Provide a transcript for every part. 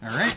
All right.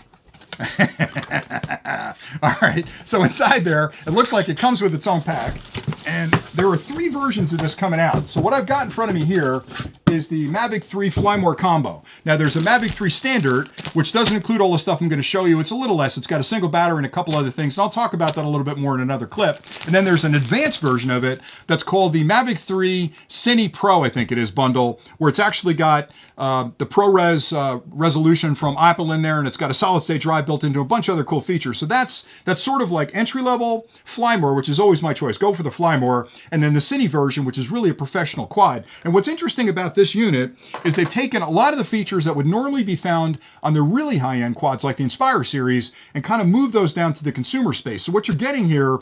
All right, so inside there, it looks like it comes with its own pack, and there are 3 versions of this coming out. So what I've got in front of me here is the Mavic 3 Fly More Combo. Now there's a Mavic 3 Standard, which doesn't include all the stuff I'm going to show you. It's a little less. It's got a single battery and a couple other things, and I'll talk about that a little bit more in another clip. And then there's an advanced version of it that's called the Mavic 3 Cine Pro, I think it is, bundle, where it's actually got the ProRes resolution from Apple in there, and it's got a solid-state drive built into a bunch of other cool features. So that's sort of like entry-level Fly More, which is always my choice. Go for the Fly More, and then the Cine version, which is really a professional quad. And what's interesting about this unit is they've taken a lot of the features that would normally be found on the really high-end quads like the Inspire series and kind of moved those down to the consumer space. So what you're getting here,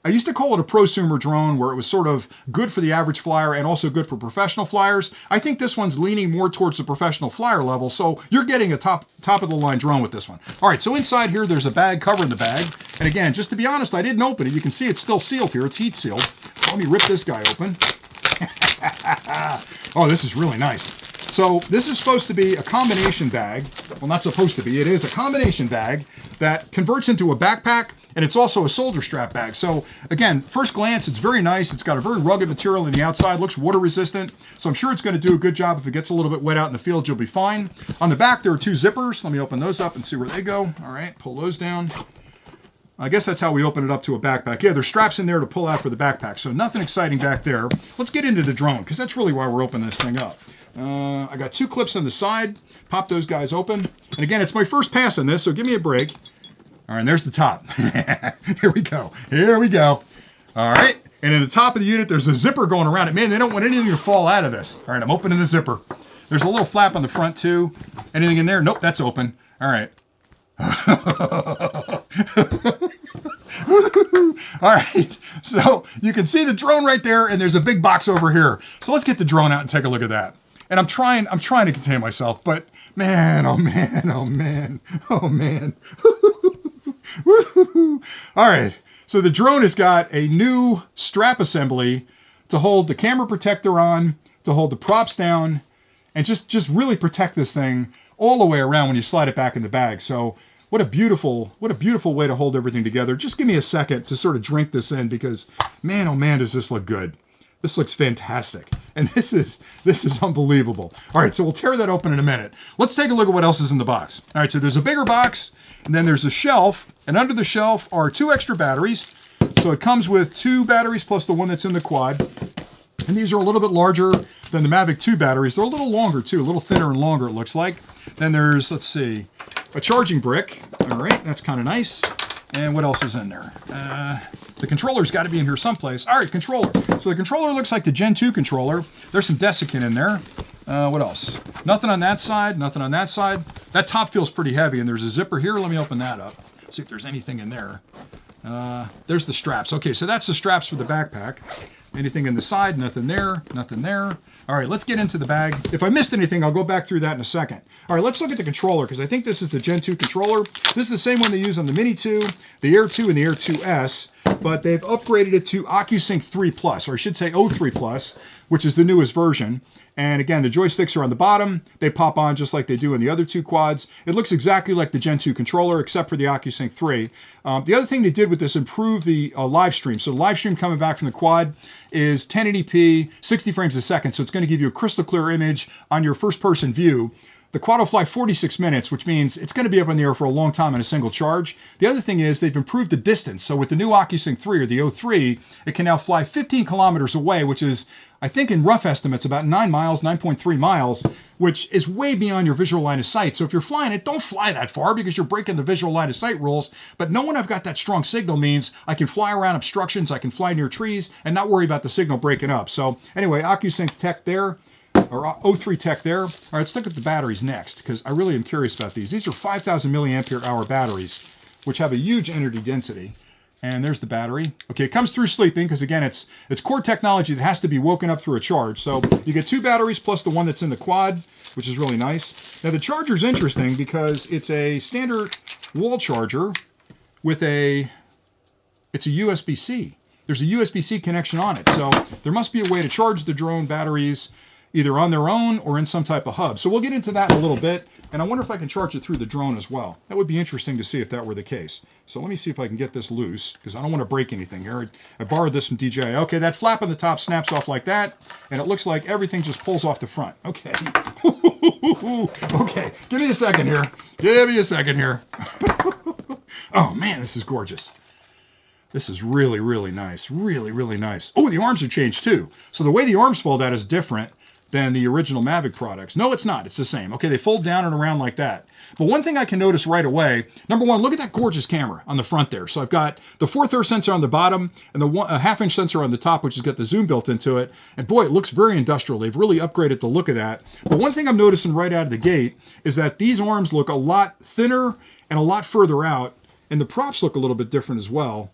I used to call it a prosumer drone, where it was sort of good for the average flyer and also good for professional flyers. I think this one's leaning more towards the professional flyer level, so you're getting a top of the line drone with this one. All right, so inside here, there's a bag covering the bag. And again, just to be honest, I didn't open it. You can see it's still sealed here. It's heat sealed. So let me rip this guy open. Oh, this is really nice. So this is supposed to be a combination bag. Well, not supposed to be. It is a combination bag that converts into a backpack, and it's also a shoulder strap bag. So again, first glance, it's very nice. It's got a very rugged material on the outside, looks water resistant. So I'm sure it's going to do a good job. If it gets a little bit wet out in the field, you'll be fine. On the back, there are 2 zippers. Let me open those up and see where they go. All right, pull those down. I guess that's how we open it up to a backpack. Yeah, there's straps in there to pull out for the backpack. So nothing exciting back there. Let's get into the drone, because that's really why we're opening this thing up. I got 2 clips on the side. Pop those guys open. And again, it's my first pass on this, so give me a break. All right, and there's the top. Here we go. Here we go. All right, and in the top of the unit, there's a zipper going around it. Man, they don't want anything to fall out of this. All right, I'm opening the zipper. There's a little flap on the front, too. Anything in there? Nope, that's open. All right. All right, so you can see the drone right there, and there's a big box over here. So let's get the drone out and take a look at that. And I'm trying to contain myself, but man, oh man, oh man, oh man. All right, so the drone has got a new strap assembly to hold the camera protector on, to hold the props down, and just really protect this thing all the way around when you slide it back in the bag. So what a beautiful way to hold everything together. Just give me a second to sort of drink this in, because man, oh man, does this look good. This looks fantastic. And this is unbelievable. All right, so we'll tear that open in a minute. Let's take a look at what else is in the box. All right, so there's a bigger box, and then there's a shelf, and under the shelf are 2 extra batteries. So it comes with 2 batteries plus the one that's in the quad. And these are a little bit larger than the Mavic 2 batteries. They're a little longer too, a little thinner and longer, it looks like. Then there's, let's see, a charging brick. All right, that's kind of nice. And what else is in there? The controller's got to be in here someplace. All right, controller. So the controller looks like the Gen 2 controller. There's some desiccant in there. What else? Nothing on that side, nothing on that side. That top feels pretty heavy, and there's a zipper here. Let me open that up, see if there's anything in there. There's the straps. Okay, so that's the straps for the backpack. Anything in the side? Nothing there, nothing there. All right, let's get into the bag. If I missed anything, I'll go back through that in a second. All right, let's look at the controller, because I think this is the Gen 2 controller. This is the same one they use on the Mini 2, the Air 2, and the Air 2S, but they've upgraded it to OcuSync 3 Plus, or I should say O3 Plus, which is the newest version. And again, the joysticks are on the bottom. They pop on just like they do in the other 2 quads. It looks exactly like the Gen 2 controller, except for the OcuSync 3. The other thing they did with this, improve the live stream. So the live stream coming back from the quad is 1080p, 60 frames a second. So it's going to give you a crystal clear image on your first person view. The quad will fly 46 minutes, which means it's going to be up in the air for a long time on a single charge. The other thing is they've improved the distance. So with the new OcuSync 3 or the O3, it can now fly 15 kilometers away, which is, I think in rough estimates, about 9 miles, 9.3 miles, which is way beyond your visual line of sight. So if you're flying it, don't fly that far, because you're breaking the visual line of sight rules. But knowing I've got that strong signal means I can fly around obstructions, I can fly near trees, and not worry about the signal breaking up. So anyway, OcuSync tech there, or O3 tech there. All right, let's look at the batteries next, because I really am curious about these. These are 5,000 milliampere hour batteries, which have a huge energy density. And there's the battery. Okay, it comes through sleeping, because again, it's core technology that has to be woken up through a charge. So you get 2 batteries plus the one that's in the quad, which is really nice. Now the charger's interesting because it's a standard wall charger with it's a USB-C. There's a USB-C connection on it. So there must be a way to charge the drone batteries either on their own or in some type of hub. So we'll get into that in a little bit. And I wonder if I can charge it through the drone as well. That would be interesting to see if that were the case. So let me see if I can get this loose, because I don't want to break anything here. I borrowed this from DJI. Okay, that flap on the top snaps off like that, and it looks like everything just pulls off the front. Okay. Okay, give me a second here. Give me a second here. Oh man, this is gorgeous. This is really, really nice. Really, really nice. Oh, the arms are changed too. So the way the arms fold out is different than the original Mavic products. No, it's not. It's the same. Okay, they fold down and around like that. But one thing I can notice right away, number one, look at that gorgeous camera on the front there. So I've got the 1/4 sensor on the bottom and the 1/2 inch sensor on the top, which has got the zoom built into it. And boy, it looks very industrial. They've really upgraded the look of that. But one thing I'm noticing right out of the gate is that these arms look a lot thinner and a lot further out. And the props look a little bit different as well.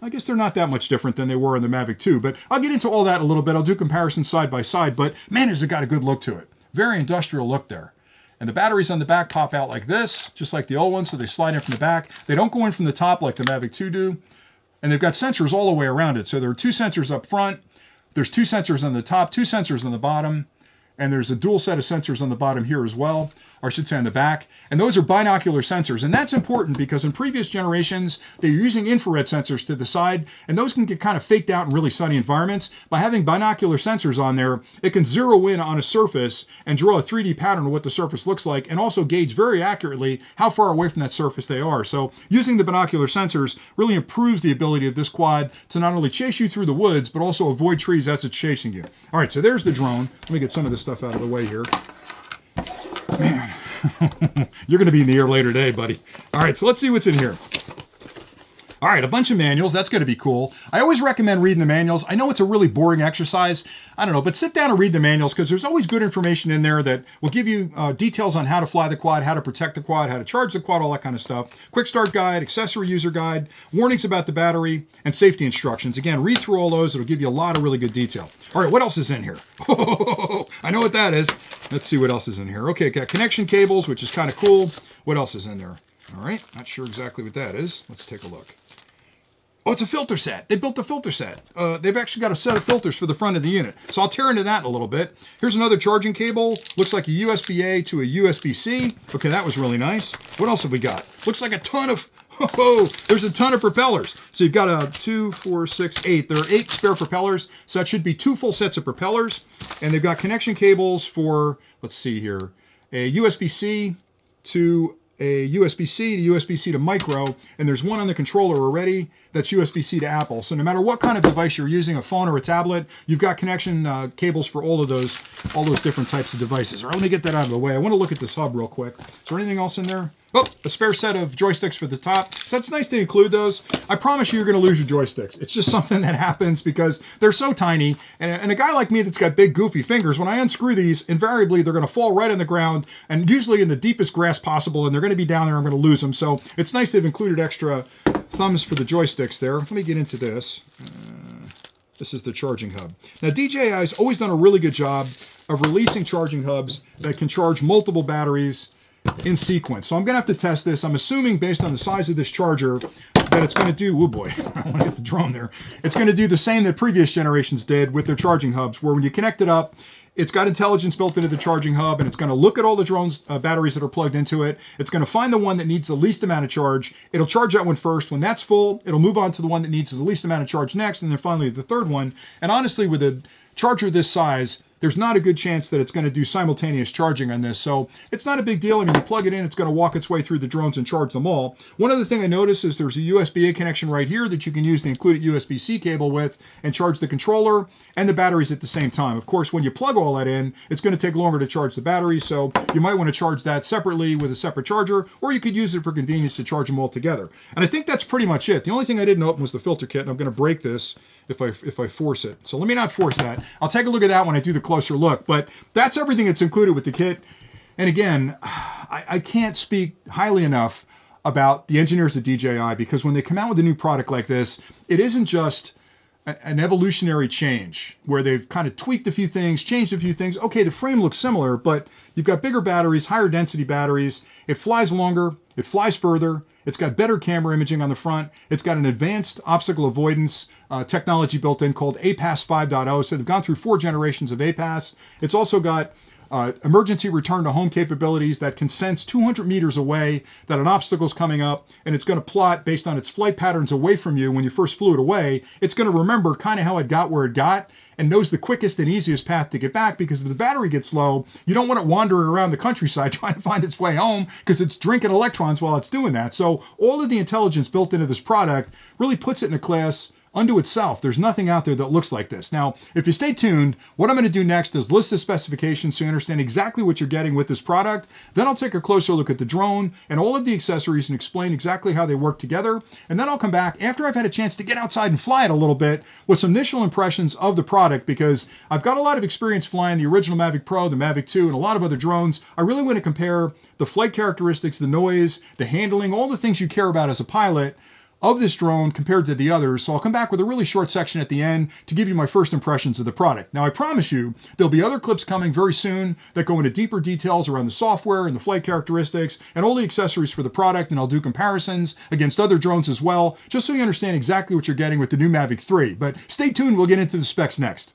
I guess they're not that much different than they were in the Mavic 2, but I'll get into all that in a little bit. I'll do comparisons side by side, but man, has it got a good look to it. Very industrial look there. And the batteries on the back pop out like this, just like the old ones, so they slide in from the back. They don't go in from the top like the Mavic 2 do. And they've got sensors all the way around it. So there are 2 sensors up front, there's 2 sensors on the top, 2 sensors on the bottom, and there's a dual set of sensors on the bottom here as well, or I should say on the back. And those are binocular sensors. And that's important because in previous generations, they're using infrared sensors to the side, and those can get kind of faked out in really sunny environments. By having binocular sensors on there, it can zero in on a surface and draw a 3D pattern of what the surface looks like, and also gauge very accurately how far away from that surface they are. So using the binocular sensors really improves the ability of this quad to not only chase you through the woods, but also avoid trees as it's chasing you. All right, so there's the drone. Let me get some of this stuff out of the way here. Man, you're going to be in the air later today, buddy. All right, so let's see what's in here. All right, a bunch of manuals. That's going to be cool. I always recommend reading the manuals. I know it's a really boring exercise. I don't know, but sit down and read the manuals because there's always good information in there that will give you details on how to fly the quad, how to protect the quad, how to charge the quad, all that kind of stuff. Quick start guide, accessory user guide, warnings about the battery, and safety instructions. Again, read through all those. It'll give you a lot of really good detail. All right, what else is in here? I know what that is. Let's see what else is in here. Okay, got connection cables, which is kind of cool. What else is in there? All right, not sure exactly what that is. Let's take a look. Oh, it's a filter set. They built a filter set. They've actually got a set of filters for the front of the unit. So I'll tear into that in a little bit. Here's another charging cable. Looks like a USB-A to a USB-C. Okay, that was really nice. What else have we got? Looks like a ton of, there's a ton of propellers. So you've got a 2, 4, 6, 8. There are 8 spare propellers. So that should be 2 full sets of propellers. And they've got connection cables for, let's see here, a USB-C to a USB-C to USB-C to micro, and there's one on the controller already that's USB-C to Apple. So no matter what kind of device you're using, a phone or a tablet, you've got connection cables for all those different types of devices. All right, let me get that out of the way. I want to look at this hub real quick. Is there anything else in there? Oh, a spare set of joysticks for the top. So that's nice to include those. I promise you, you're going to lose your joysticks. It's just something that happens because they're so tiny. And a guy like me that's got big, goofy fingers, when I unscrew these, invariably, they're going to fall right on the ground and usually in the deepest grass possible. And they're going to be down there. I'm going to lose them. So it's nice they've included extra thumbs for the joysticks there. Let me get into this. This is the charging hub. Now, DJI has always done a really good job of releasing charging hubs that can charge multiple batteries in sequence. So I'm going to have to test this. I'm assuming based on the size of this charger that it's going to do, oh boy, I want to get the drone there. It's going to do the same that previous generations did with their charging hubs, where when you connect it up, it's got intelligence built into the charging hub, and it's going to look at all the drone's batteries that are plugged into it. It's going to find the one that needs the least amount of charge. It'll charge that one first. When that's full, it'll move on to the one that needs the least amount of charge next, and then finally the third one. And honestly, with a charger this size, there's not a good chance that it's going to do simultaneous charging on this. So it's not a big deal. I mean, you plug it in, it's going to walk its way through the drones and charge them all. One other thing I noticed is there's a USB-A connection right here that you can use the included USB-C cable with and charge the controller and the batteries at the same time. Of course, when you plug all that in, it's going to take longer to charge the batteries. So you might want to charge that separately with a separate charger, or you could use it for convenience to charge them all together. And I think that's pretty much it. The only thing I didn't open was the filter kit, and I'm going to break this if I force it. So let me not force that. I'll take a look at that when I do the closer look, but that's everything that's included with the kit. And again, I can't speak highly enough about the engineers at DJI, because when they come out with a new product like this, it isn't just an evolutionary change where they've kind of tweaked a few things, changed a few things. Okay, the frame looks similar, but You've got bigger batteries, higher density batteries. It flies longer, it flies further. It's got better camera imaging on the front. It's got an advanced obstacle avoidance technology built in called APAS 5.0. So they've gone through 4 generations of APAS. It's also got emergency return to home capabilities that can sense 200 meters away that an obstacle is coming up, and it's going to plot based on its flight patterns away from you when you first flew it away. It's going to remember kind of how it got where it got and knows the quickest and easiest path to get back, because if the battery gets low, you don't want it wandering around the countryside trying to find its way home because it's drinking electrons while it's doing that. So all of the intelligence built into this product really puts it in a class unto itself. There's nothing out there that looks like this. Now, if you stay tuned, what I'm going to do next is list the specifications so you understand exactly what you're getting with this product. Then I'll take a closer look at the drone and all of the accessories and explain exactly how they work together. And then I'll come back after I've had a chance to get outside and fly it a little bit with some initial impressions of the product, because I've got a lot of experience flying the original Mavic Pro, the Mavic 2, and a lot of other drones. I really want to compare the flight characteristics, the noise, the handling, all the things you care about as a pilot of this drone compared to the others. So I'll come back with a really short section at the end to give you my first impressions of the product. Now, I promise you there'll be other clips coming very soon that go into deeper details around the software and the flight characteristics and all the accessories for the product, and I'll do comparisons against other drones as well, just so you understand exactly what you're getting with the new Mavic 3. But stay tuned, we'll get into the specs next.